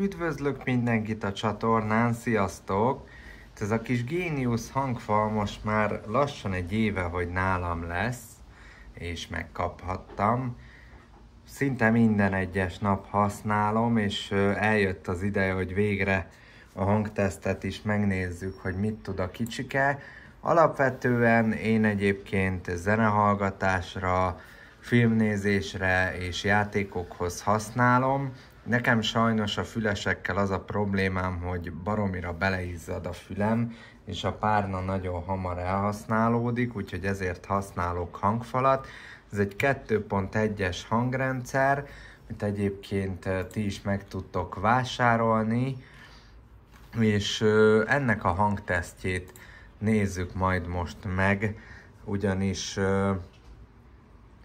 Üdvözlök mindenkit a csatornán, sziasztok! Ez a kis Genius hangfal most már lassan egy éve, hogy nálam lesz, és megkaphattam. Szinte minden egyes nap használom, és eljött az ideje, hogy végre a hangtesztet is megnézzük, hogy mit tud a kicsike. Alapvetően én egyébként zenehallgatásra, filmnézésre és játékokhoz használom. Nekem sajnos a fülesekkel az a problémám, hogy baromira beleizzad a fülem, és a párna nagyon hamar elhasználódik, úgyhogy ezért használok hangfalat. Ez egy 2.1-es hangrendszer, amit egyébként ti is meg tudtok vásárolni, és ennek a hangtesztjét nézzük majd most meg, ugyanis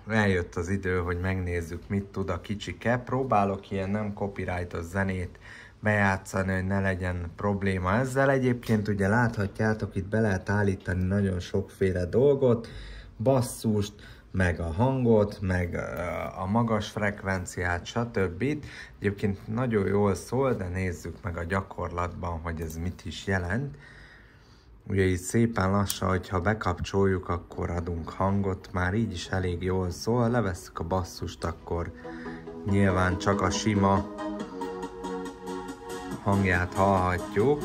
eljött az idő, hogy megnézzük, mit tud a kicsike. Próbálok ilyen nem copyrightos zenét bejátszani, hogy ne legyen probléma ezzel. Egyébként ugye láthatjátok, itt be lehet állítani nagyon sokféle dolgot, basszust, meg a hangot, meg a magas frekvenciát, stb. Egyébként nagyon jól szól, de nézzük meg a gyakorlatban, hogy ez mit is jelent. Ugye így szépen lassan, hogyha bekapcsoljuk, akkor adunk hangot, már így is elég jól szól. Levesszük a basszust, akkor nyilván csak a sima hangját hallhatjuk.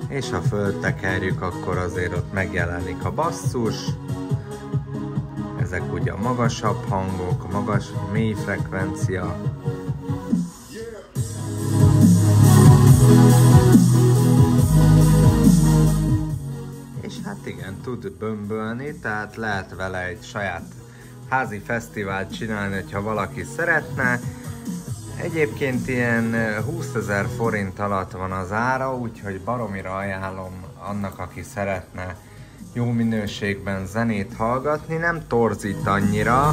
És ha föltekerjük, akkor azért ott megjelenik a basszus. Ezek ugye a magasabb hangok, magas, mély frekvencia. És hát igen, tud bömbölni, tehát lehet vele egy saját házi fesztivált csinálni, hogyha valaki szeretne. Egyébként ilyen 20 000 forint alatt van az ára, úgyhogy baromira ajánlom annak, aki szeretne jó minőségben zenét hallgatni. Nem torzít annyira,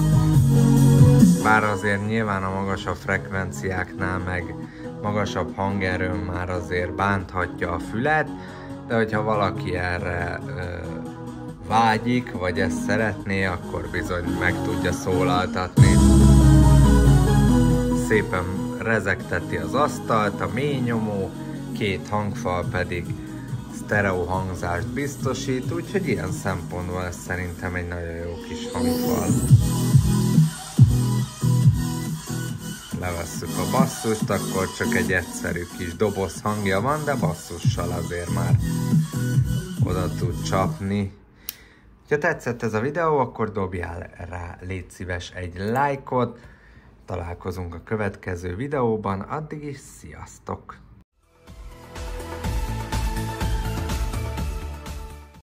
bár azért nyilván a magasabb frekvenciáknál, meg magasabb hangerőn már azért bánthatja a fület, de hogyha valaki erre vágyik, vagy ezt szeretné, akkor bizony meg tudja szólaltatni. Szépen rezegteti az asztalt, a mély nyomó, két hangfal pedig sztereó hangzást biztosít, úgyhogy ilyen szempontból ez szerintem egy nagyon jó kis hangfal. Levesszük a basszust, akkor csak egy egyszerű kis doboz hangja van, de basszussal azért már oda tud csapni. Ha tetszett ez a videó, akkor dobjál rá, légy szíves, egy lájkot. Találkozunk a következő videóban, addig is sziasztok!